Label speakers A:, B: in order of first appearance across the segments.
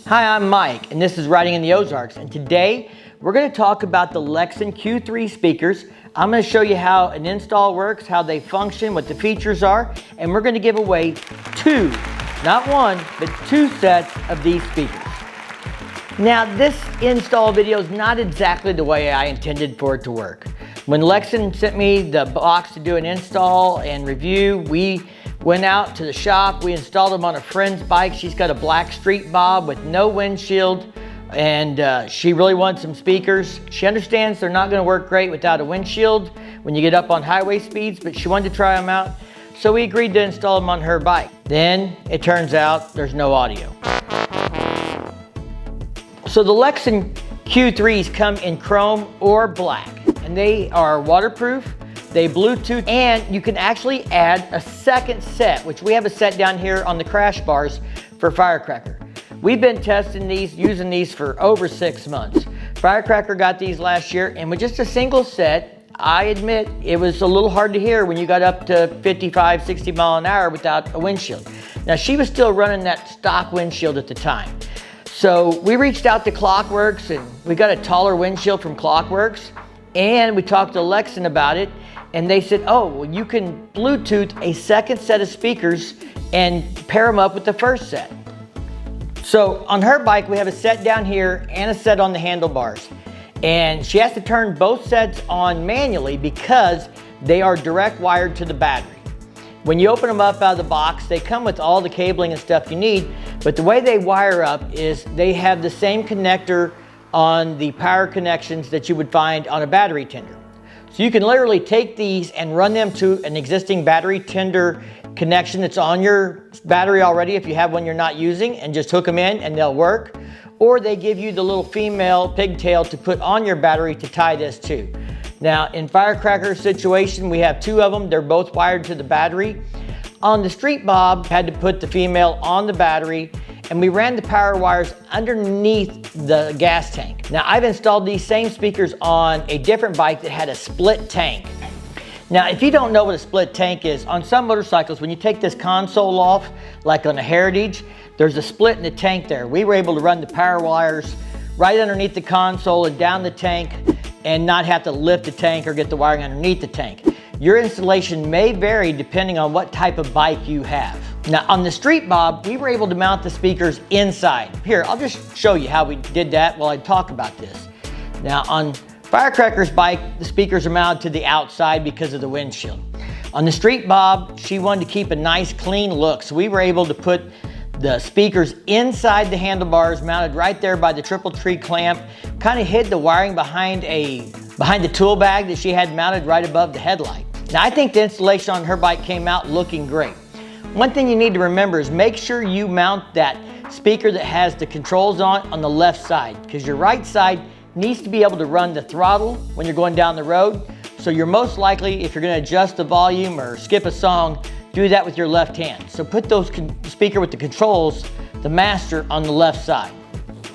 A: Hi, I'm Mike, and this is Riding in the Ozarks, and today we're going to talk about the Lexin Q3 speakers. I'm going to show you how an install works, how they function, what the features are, and we're going to give away two, not one, but two sets of these speakers. Now, this install video is not exactly the way I intended for it to work. When Lexin sent me the box to do an install and review, we went out to the shop, we installed them on a friend's bike. She's got a black street bob with no windshield, and she really wants some speakers. She understands they're not gonna work great without a windshield when you get up on highway speeds, but she wanted to try them out. So we agreed to install them on her bike. Then it turns out there's no audio. So the Lexin Q3s come in chrome or black, and they are waterproof. They Bluetooth, and you can actually add a second set, which we have a set down here on the crash bars for Firecracker. We've been testing these, using these for over 6 months. Firecracker got these last year, and with just a single set, I admit it was a little hard to hear when you got up to 55, 60 mile an hour without a windshield. Now, she was still running that stock windshield at the time. So we reached out to Clockworks, and we got a taller windshield from Clockworks, and we talked to Lexin about it. And they said, oh, well, you can Bluetooth a second set of speakers and pair them up with the first set. So on her bike, we have a set down here and a set on the handlebars. And she has to turn both sets on manually because they are direct wired to the battery. When you open them up out of the box, they come with all the cabling and stuff you need, but the way they wire up is they have the same connector on the power connections that you would find on a battery tender. So you can literally take these and run them to an existing battery tender connection that's on your battery already if you have one you're not using, and just hook them in and they'll work. Or they give you the little female pigtail to put on your battery to tie this to. Now in Firecracker's situation, we have two of them. They're both wired to the battery. On the Street Bob, had to put the female on the battery, and we ran the power wires underneath the gas tank. Now, I've installed these same speakers on a different bike that had a split tank. Now, if you don't know what a split tank is, on some motorcycles, when you take this console off, like on a Heritage, there's a split in the tank there. We were able to run the power wires right underneath the console and down the tank and not have to lift the tank or get the wiring underneath the tank. Your installation may vary depending on what type of bike you have. Now on the Street Bob, we were able to mount the speakers inside. Here, I'll just show you how we did that while I talk about this. Now on Firecracker's bike, the speakers are mounted to the outside because of the windshield. On the Street Bob, she wanted to keep a nice clean look, so we were able to put the speakers inside the handlebars, mounted right there by the triple tree clamp, kind of hid the wiring behind the tool bag that she had mounted right above the headlight. Now I think the installation on her bike came out looking great. One thing you need to remember is make sure you mount that speaker that has the controls on the left side, because your right side needs to be able to run the throttle when you're going down the road. So you're most likely, if you're going to adjust the volume or skip a song, do that with your left hand. So put those speaker with the controls, the master, on the left side.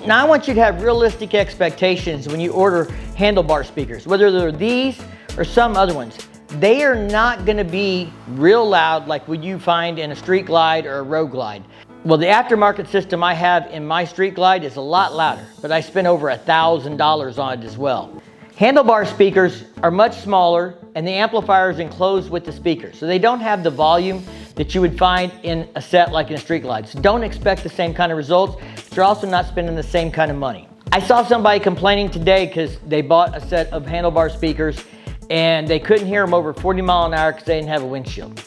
A: Now I want you to have realistic expectations when you order handlebar speakers, whether they're these or some other ones. They are not gonna be real loud like what you find in a Street Glide or a Road Glide. Well, the aftermarket system I have in my Street Glide is a lot louder, but I spent over $1,000 on it as well. Handlebar speakers are much smaller, and the amplifier is enclosed with the speakers, so they don't have the volume that you would find in a set like in a Street Glide. So don't expect the same kind of results, but you're also not spending the same kind of money. I saw somebody complaining today because they bought a set of handlebar speakers and they couldn't hear them over 40 mile an hour because they didn't have a windshield.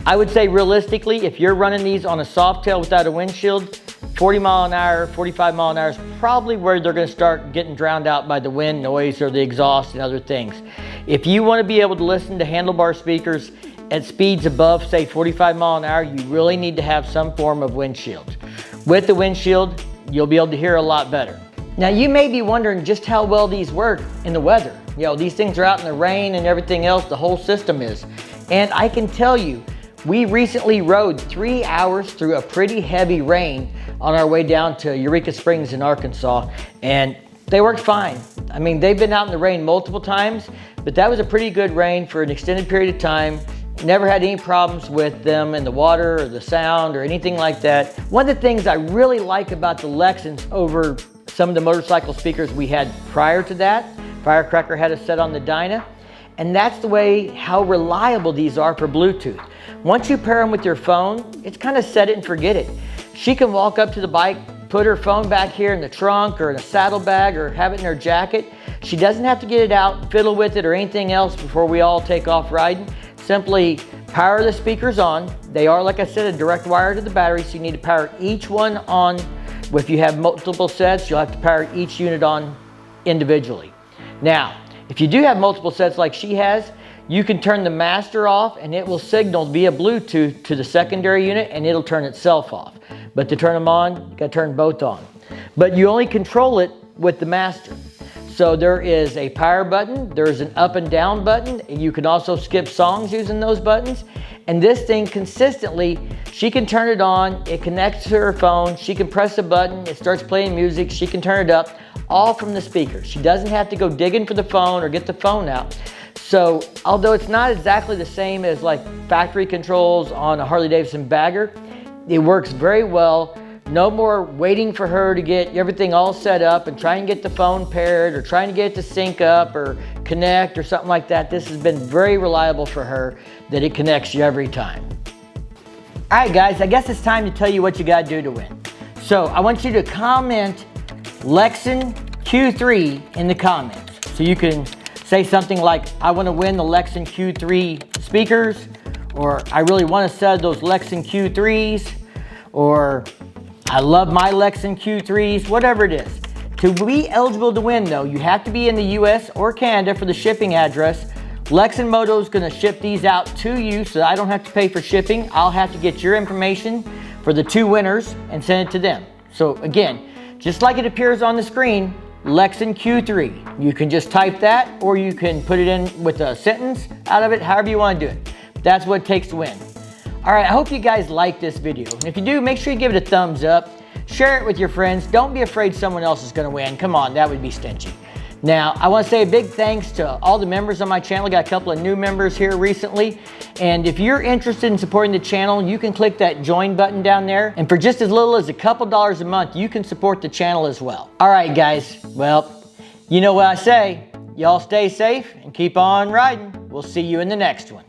A: I would say realistically, if you're running these on a soft tail without a windshield, 40 mile an hour, 45 mile an hour is probably where they're going to start getting drowned out by the wind noise or the exhaust and other things. If you want to be able to listen to handlebar speakers at speeds above, say 45 mile an hour, you really need to have some form of windshield. With the windshield, you'll be able to hear a lot better. Now you may be wondering just how well these work in the weather. You know, these things are out in the rain and everything else, the whole system is. And I can tell you, we recently rode 3 hours through a pretty heavy rain on our way down to Eureka Springs in Arkansas, and they worked fine. I mean, they've been out in the rain multiple times, but that was a pretty good rain for an extended period of time, Never had any problems with them in the water or the sound or anything like that. One of the things I really like about the Lexins over some of the motorcycle speakers we had prior to that, Firecracker had a set on the Dyna, and that's the way how reliable these are for Bluetooth. Once you pair them with your phone, it's kind of set it and forget it. She can walk up to the bike, put her phone back here in the trunk or in a saddlebag or have it in her jacket. She doesn't have to get it out, fiddle with it or anything else before we all take off riding. Simply power the speakers on. They are, like I said, a direct wire to the battery, so you need to power each one on. If you have multiple sets, you'll have to power each unit on individually. Now, if you do have multiple sets like she has, you can turn the master off and it will signal via Bluetooth to the secondary unit and it'll turn itself off. But to turn them on, you gotta turn both on. But you only control it with the master. So there is a power button, there's an up and down button, and you can also skip songs using those buttons. And this thing consistently, she can turn it on, it connects to her phone, she can press a button, it starts playing music, she can turn it up, all from the speaker. She doesn't have to go digging for the phone or get the phone out. So although it's not exactly the same as like factory controls on a Harley Davidson bagger, it works very well. No more waiting for her to get everything all set up and try and get the phone paired or trying to get it to sync up or connect or something like that. This has been very reliable for her that it connects you every time. All right, guys, I guess it's time to tell you what you gotta do to win. So I want you to comment Lexin Q3 in the comments. So you can say something like, I wanna win the Lexin Q3 speakers, or I really wanna sell those Lexin Q3s, or I love my Lexin Q3s, whatever it is. To be eligible to win though, you have to be in the US or Canada for the shipping address. Lexin Moto is gonna ship these out to you so I don't have to pay for shipping. I'll have to get your information for the 2 winners and send it to them. So again, just like it appears on the screen, Lexin Q3. You can just type that or you can put it in with a sentence out of it, however you wanna do it. That's what it takes to win. All right, I hope you guys like this video. And if you do, make sure you give it a thumbs up. Share it with your friends. Don't be afraid someone else is gonna win. Come on, that would be stingy. Now, I wanna say a big thanks to all the members on my channel. Got a couple of new members here recently. And if you're interested in supporting the channel, you can click that join button down there. And for just as little as a couple dollars a month, you can support the channel as well. All right, guys, well, you know what I say. Y'all stay safe and keep on riding. We'll see you in the next one.